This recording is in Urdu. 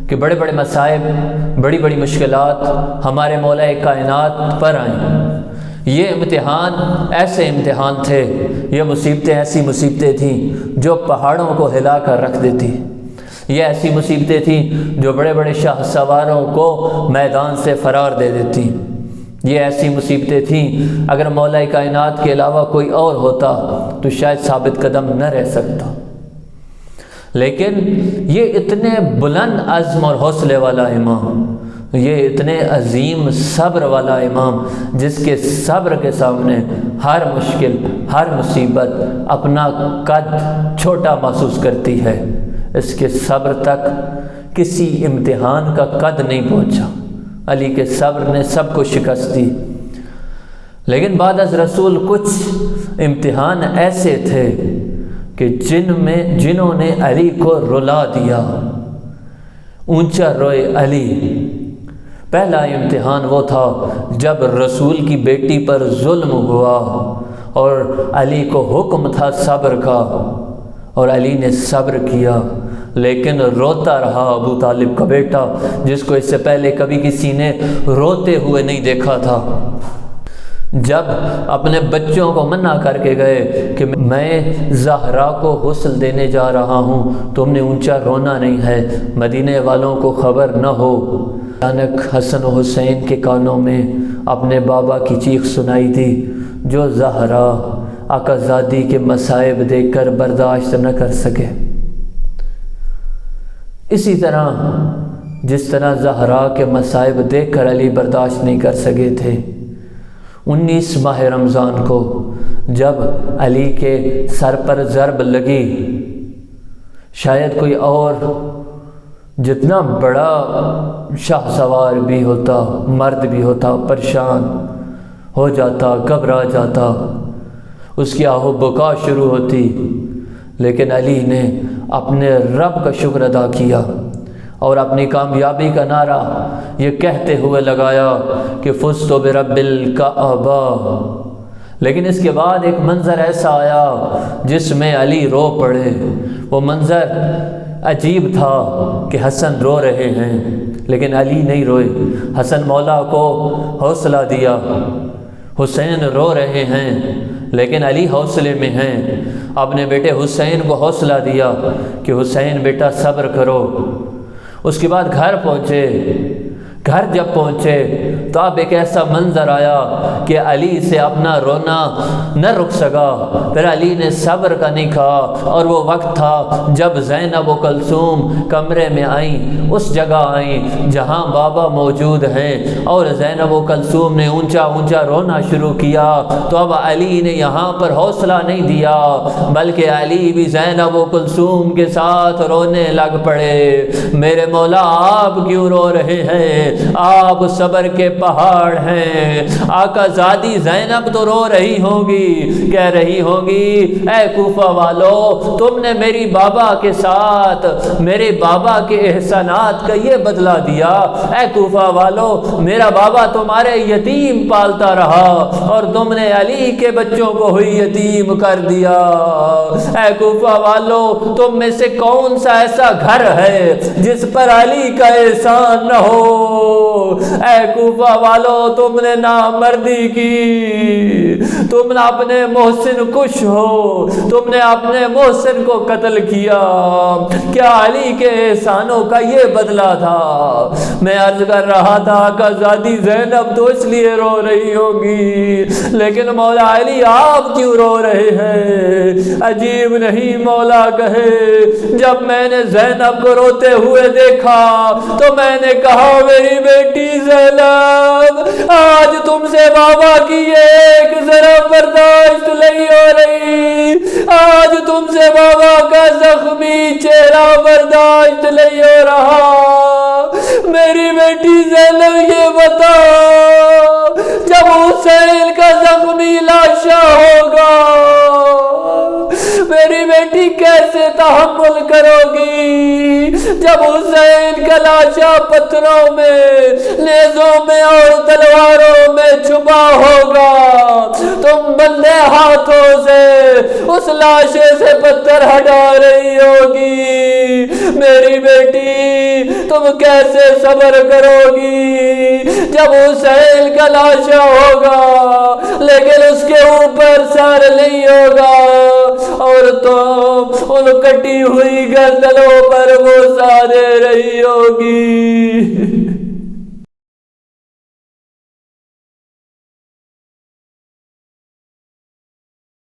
کہ بڑے بڑے مصائب، بڑی بڑی مشکلات ہمارے مولا کائنات پر آئیں۔ یہ امتحان ایسے امتحان تھے، یہ مصیبتیں ایسی مصیبتیں تھیں جو پہاڑوں کو ہلا کر رکھ دیتی، یہ ایسی مصیبتیں تھیں جو بڑے بڑے شاہ سواروں کو میدان سے فرار دے دیتی، یہ ایسی مصیبتیں تھیں اگر مولا کائنات کے علاوہ کوئی اور ہوتا تو شاید ثابت قدم نہ رہ سکتا۔ لیکن یہ اتنے بلند عزم اور حوصلے والا امام، یہ اتنے عظیم صبر والا امام، جس کے صبر کے سامنے ہر مشکل، ہر مصیبت اپنا قد چھوٹا محسوس کرتی ہے، اس کے صبر تک کسی امتحان کا قد نہیں پہنچا۔ علی کے صبر نے سب کو شکست دی۔ لیکن بعد از رسول کچھ امتحان ایسے تھے کہ جنہوں نے علی کو رلا دیا، اونچا روئے علی۔ پہلا امتحان وہ تھا جب رسول کی بیٹی پر ظلم ہوا اور علی کو حکم تھا صبر کا، اور علی نے صبر کیا، لیکن روتا رہا ابو طالب کا بیٹا، جس کو اس سے پہلے کبھی کسی نے روتے ہوئے نہیں دیکھا تھا۔ جب اپنے بچوں کو منع کر کے گئے کہ میں زہرا کو غسل دینے جا رہا ہوں، تم نے اونچا رونا نہیں ہے، مدینے والوں کو خبر نہ ہو، اچانک حسن و حسین کے کانوں میں اپنے بابا کی چیخ سنائی دی، جو زہرا آقا زادی کے مصائب دیکھ کر برداشت نہ کر سکے۔ اسی طرح جس طرح زہرا کے مصائب دیکھ کر علی برداشت نہیں کر سکے تھے، 19 ماہ رمضان کو جب علی کے سر پر ضرب لگی، شاید کوئی اور جتنا بڑا شاہ سوار بھی ہوتا، مرد بھی ہوتا، پریشان ہو جاتا، گھبرا جاتا، اس کی آہ و بکا شروع ہوتی، لیکن علی نے اپنے رب کا شکر ادا کیا اور اپنی کامیابی کا نعرہ یہ کہتے ہوئے لگایا کہ فزت برب الکعبہ۔ لیکن اس کے بعد ایک منظر ایسا آیا جس میں علی رو پڑے۔ وہ منظر عجیب تھا کہ حسن رو رہے ہیں لیکن علی نہیں روئے۔ حسن مولا کو حوصلہ دیا، حسین رو رہے ہیں لیکن علی حوصلے میں ہیں، اپنے بیٹے حسین کو حوصلہ دیا کہ حسین بیٹا صبر کرو۔ اس کے بعد گھر پہنچے، گھر جب پہنچے تو اب ایک ایسا منظر آیا کہ علی سے اپنا رونا نہ رک سکا، پھر علی نے صبر کا نہیں کہا، اور وہ وقت تھا جب زینب و کلثوم کمرے میں آئیں، اس جگہ آئیں جہاں بابا موجود ہیں، اور زینب و کلثوم نے اونچا اونچا رونا شروع کیا، تو اب علی نے یہاں پر حوصلہ نہیں دیا بلکہ علی بھی زینب و کلثوم کے ساتھ رونے لگ پڑے۔ میرے مولا آپ کیوں رو رہے ہیں؟ آپ صبر کے پہاڑ ہیں۔ آقا زادی زینب تو رو رہی ہوگی، کہہ رہی ہوگی اے کوفہ والو، تم نے میری بابا کے ساتھ میرے بابا کے احسانات کا یہ بدلہ دیا۔ اے کوفہ والو، میرا بابا تمہارے یتیم پالتا رہا اور تم نے علی کے بچوں کو ہوئی یتیم کر دیا۔ اے کوفہ والو، تم میں سے کون سا ایسا گھر ہے جس پر علی کا احسان نہ ہو؟ اے کوفہ والو، تم نے نامردی کی، تم نے اپنے محسن کش ہو، تم نے اپنے محسن کو قتل کیا، کیا علی کے احسانوں کا یہ بدلہ تھا؟ میں عرض کر رہا تھا کہ زادی زینب تو اس لیے رو رہی ہوگی، لیکن مولا علی آپ کیوں رو رہے ہیں؟ عجیب نہیں مولا کہے، جب میں نے زینب کو روتے ہوئے دیکھا تو میں نے کہا میری بیٹی زینب، آج تم سے بابا کی ایک ذرا برداشت نہیں ہو رہی، آج تم سے بابا کا زخمی چہرہ برداشت نہیں ہو رہا۔ میری بیٹی زینب یہ بتا، جب حسین کا زخمی لاشا ہوگا میری بیٹی کیسے تحمل کرو گی؟ جب حسین کا لاشا پتھروں میں، نیزوں میں اور تلواروں میں چھپا ہوگا، تم بندے ہاتھوں سے اس لاشے سے پتھر ہٹا رہی ہوگی۔ میری بیٹی تم کیسے صبر کرو گی جب حسین کا لاشا ہوگا لیکن اس کے اوپر سر نہیں ہوگا، اور تم ان کٹی ہوئی گردنوں پر وہ سارے رہی ہوگی۔